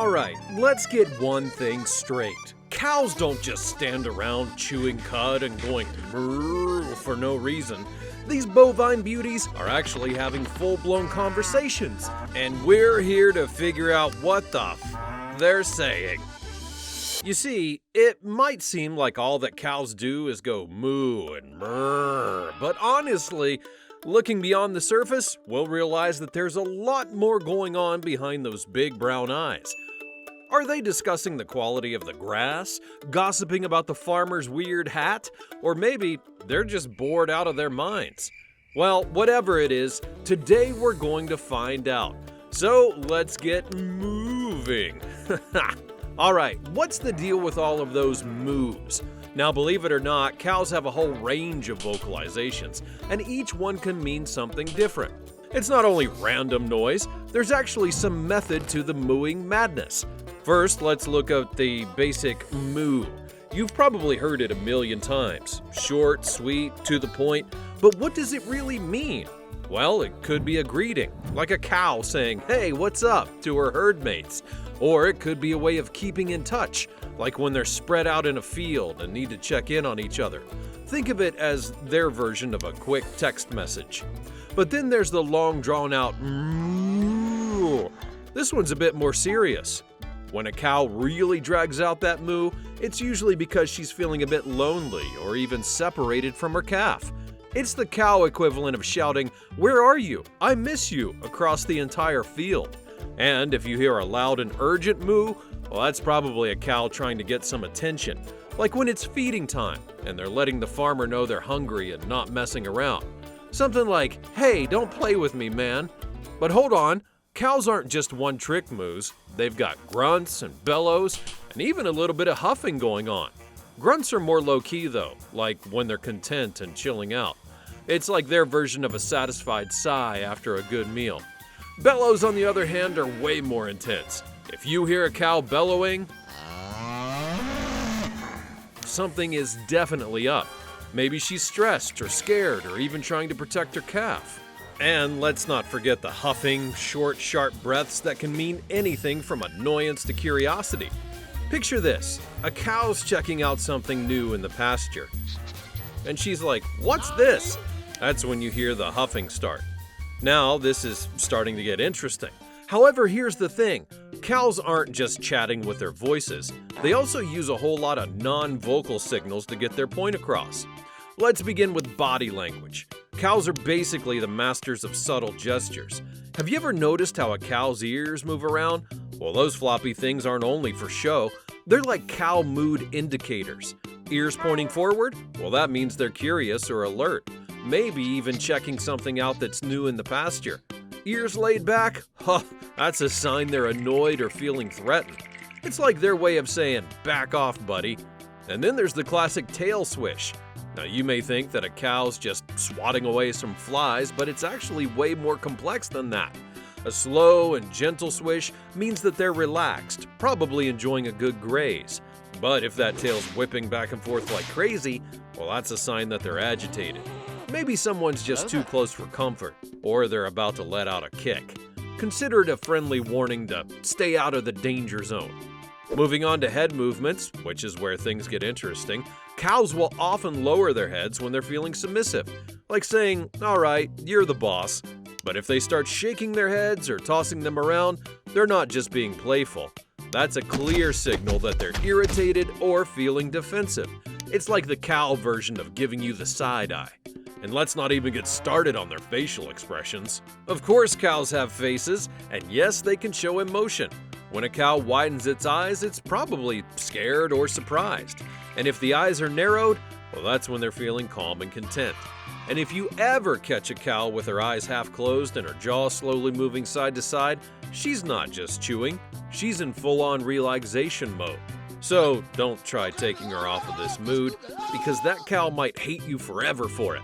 Alright, let's get one thing straight. Cows don't just stand around chewing cud and going brrr for no reason. These bovine beauties are actually having full-blown conversations, and we're here to figure out what the they're saying. You see, it might seem like all that cows do is go moo and brrr, but honestly, looking beyond the surface, we'll realize that there's a lot more going on behind those big brown eyes. Are they discussing the quality of the grass, gossiping about the farmer's weird hat, or maybe they're just bored out of their minds? Well, whatever it is, today we're going to find out. So let's get moving. Alright, what's the deal with all of those moos? Now, believe it or not, cows have a whole range of vocalizations, and each one can mean something different. It's not only random noise, there's actually some method to the mooing madness. First, let's look at the basic moo. You've probably heard it a million times. Short, sweet, to the point, but what does it really mean? Well, it could be a greeting, like a cow saying, "Hey, what's up?" to her herd mates. Or it could be a way of keeping in touch, like when they're spread out in a field and need to check in on each other. Think of it as their version of a quick text message. But then there's the long drawn-out moo. This one's a bit more serious. When a cow really drags out that moo, it's usually because she's feeling a bit lonely or even separated from her calf. It's the cow equivalent of shouting, "Where are you? I miss you," across the entire field. And if you hear a loud and urgent moo, well, that's probably a cow trying to get some attention, like when it's feeding time and they're letting the farmer know they're hungry and not messing around. Something like, "Hey, don't play with me, man." But hold on, cows aren't just one-trick moos. They've got grunts and bellows and even a little bit of huffing going on. Grunts are more low-key though, like when they're content and chilling out. It's like their version of a satisfied sigh after a good meal. Bellows, on the other hand, are way more intense. If you hear a cow bellowing, something is definitely up. Maybe she's stressed or scared or even trying to protect her calf. And let's not forget the huffing, short, sharp breaths that can mean anything from annoyance to curiosity. Picture this, a cow's checking out something new in the pasture. And she's like, "What's this?" That's when you hear the huffing start. Now, this is starting to get interesting. However, here's the thing. Cows aren't just chatting with their voices. They also use a whole lot of non-vocal signals to get their point across. Let's begin with body language. Cows are basically the masters of subtle gestures. Have you ever noticed how a cow's ears move around? Well, those floppy things aren't only for show. They're like cow mood indicators. Ears pointing forward? Well, that means they're curious or alert. Maybe even checking something out that's new in the pasture. Ears laid back? Huh, that's a sign they're annoyed or feeling threatened. It's like their way of saying, "Back off, buddy." And then there's the classic tail swish. Now, you may think that a cow's just swatting away some flies, but it's actually way more complex than that. A slow and gentle swish means that they're relaxed, probably enjoying a good graze. But if that tail's whipping back and forth like crazy, well, that's a sign that they're agitated. Maybe someone's just too close for comfort, or they're about to let out a kick. Consider it a friendly warning to stay out of the danger zone. Moving on to head movements, which is where things get interesting, cows will often lower their heads when they're feeling submissive, like saying, "All right, you're the boss." But if they start shaking their heads or tossing them around, they're not just being playful. That's a clear signal that they're irritated or feeling defensive. It's like the cow version of giving you the side eye. And let's not even get started on their facial expressions. Of course, cows have faces, and yes, they can show emotion. When a cow widens its eyes, it's probably scared or surprised. And if the eyes are narrowed, well, that's when they're feeling calm and content. And if you ever catch a cow with her eyes half closed and her jaw slowly moving side to side, she's not just chewing, she's in full-on relaxation mode. So don't try taking her off of this mood, because that cow might hate you forever for it.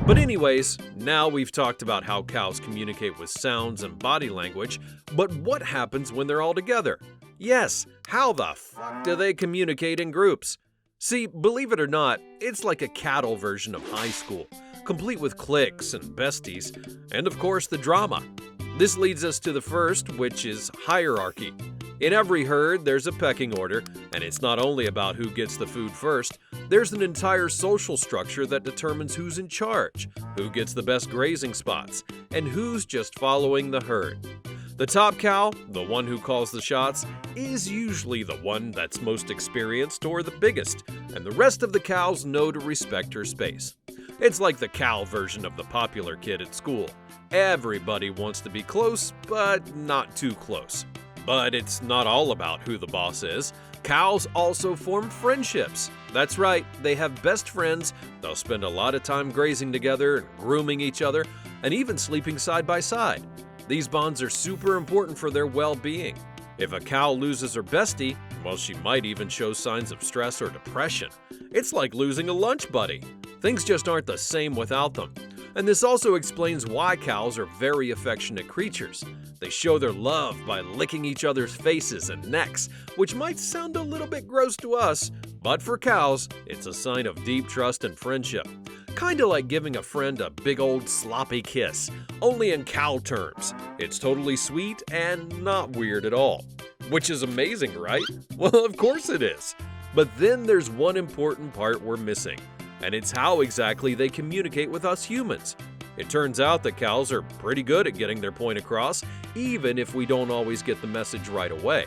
But anyways, now we've talked about how cows communicate with sounds and body language, but what happens when they're all together? Yes, how the fuck do they communicate in groups? See, believe it or not, it's like a cattle version of high school, complete with cliques and besties, and of course the drama. This leads us to the first, which is hierarchy. In every herd, there's a pecking order, and it's not only about who gets the food first. There's an entire social structure that determines who's in charge, who gets the best grazing spots, and who's just following the herd. The top cow, the one who calls the shots, is usually the one that's most experienced or the biggest, and the rest of the cows know to respect her space. It's like the cow version of the popular kid at school. Everybody wants to be close, but not too close. But it's not all about who the boss is. Cows also form friendships. That's right, they have best friends. They'll spend a lot of time grazing together, and grooming each other, and even sleeping side by side. These bonds are super important for their well-being. If a cow loses her bestie, well, she might even show signs of stress or depression. It's like losing a lunch buddy. Things just aren't the same without them. And this also explains why cows are very affectionate creatures. They show their love by licking each other's faces and necks, which might sound a little bit gross to us, but for cows, it's a sign of deep trust and friendship. Kinda like giving a friend a big old sloppy kiss, only in cow terms. It's totally sweet and not weird at all. Which is amazing, right? Well, of course it is. But then there's one important part we're missing, and it's how exactly they communicate with us humans. It turns out that cows are pretty good at getting their point across, even if we don't always get the message right away.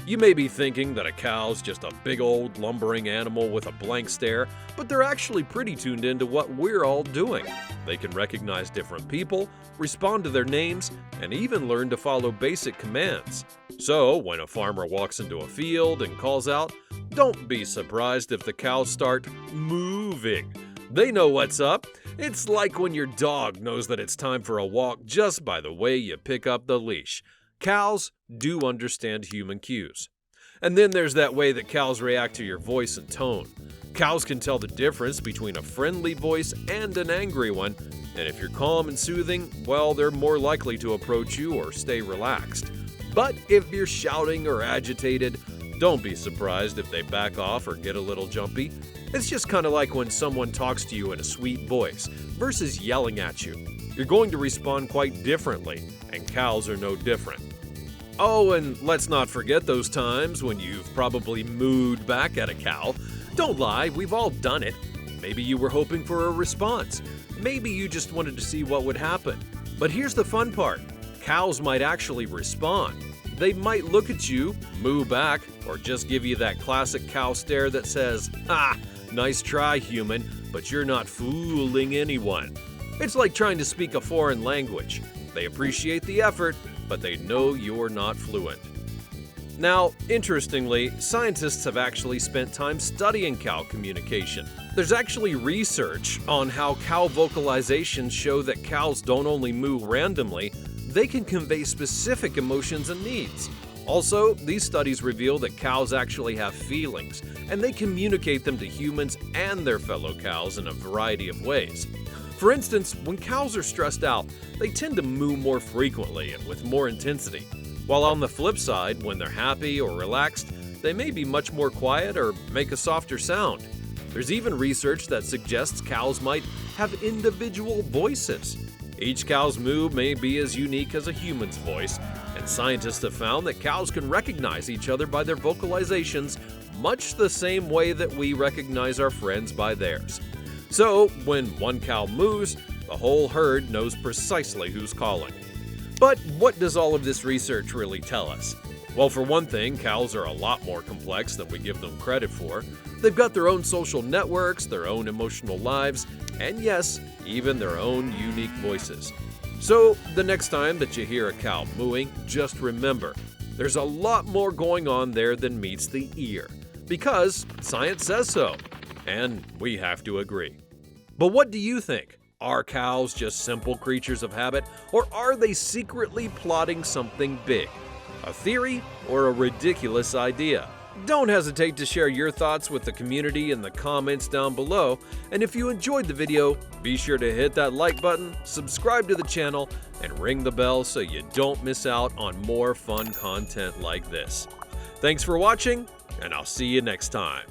You may be thinking that a cow's just a big old lumbering animal with a blank stare, but they're actually pretty tuned into what we're all doing. They can recognize different people, respond to their names, and even learn to follow basic commands. So, when a farmer walks into a field and calls out, don't be surprised if the cows start moving. They know what's up. It's like when your dog knows that it's time for a walk just by the way you pick up the leash. Cows do understand human cues. And then there's that way that cows react to your voice and tone. Cows can tell the difference between a friendly voice and an angry one, and if you're calm and soothing, well, they're more likely to approach you or stay relaxed. But if you're shouting or agitated, don't be surprised if they back off or get a little jumpy. It's just kind of like when someone talks to you in a sweet voice versus yelling at you. You're going to respond quite differently, and cows are no different. Oh, and let's not forget those times when you've probably mooed back at a cow. Don't lie, we've all done it. Maybe you were hoping for a response. Maybe you just wanted to see what would happen. But here's the fun part. Cows might actually respond. They might look at you, moo back, or just give you that classic cow stare that says, "Ha, nice try, human, but you're not fooling anyone." It's like trying to speak a foreign language. They appreciate the effort, but they know you're not fluent. Now, interestingly, scientists have actually spent time studying cow communication. There's actually research on how cow vocalizations show that cows don't only moo randomly, they can convey specific emotions and needs. Also, these studies reveal that cows actually have feelings, and they communicate them to humans and their fellow cows in a variety of ways. For instance, when cows are stressed out, they tend to moo more frequently and with more intensity. While on the flip side, when they're happy or relaxed, they may be much more quiet or make a softer sound. There's even research that suggests cows might have individual voices. Each cow's moo may be as unique as a human's voice, and scientists have found that cows can recognize each other by their vocalizations much the same way that we recognize our friends by theirs. So, when one cow moos, the whole herd knows precisely who's calling. But what does all of this research really tell us? Well, for one thing, cows are a lot more complex than we give them credit for. They've got their own social networks, their own emotional lives, and yes, even their own unique voices. So, the next time that you hear a cow mooing, just remember, there's a lot more going on there than meets the ear. Because science says so. And we have to agree. But what do you think? Are cows just simple creatures of habit, or are they secretly plotting something big? A theory or a ridiculous idea? Don't hesitate to share your thoughts with the community in the comments down below. And if you enjoyed the video, be sure to hit that like button, subscribe to the channel, and ring the bell so you don't miss out on more fun content like this. Thanks for watching, and I'll see you next time.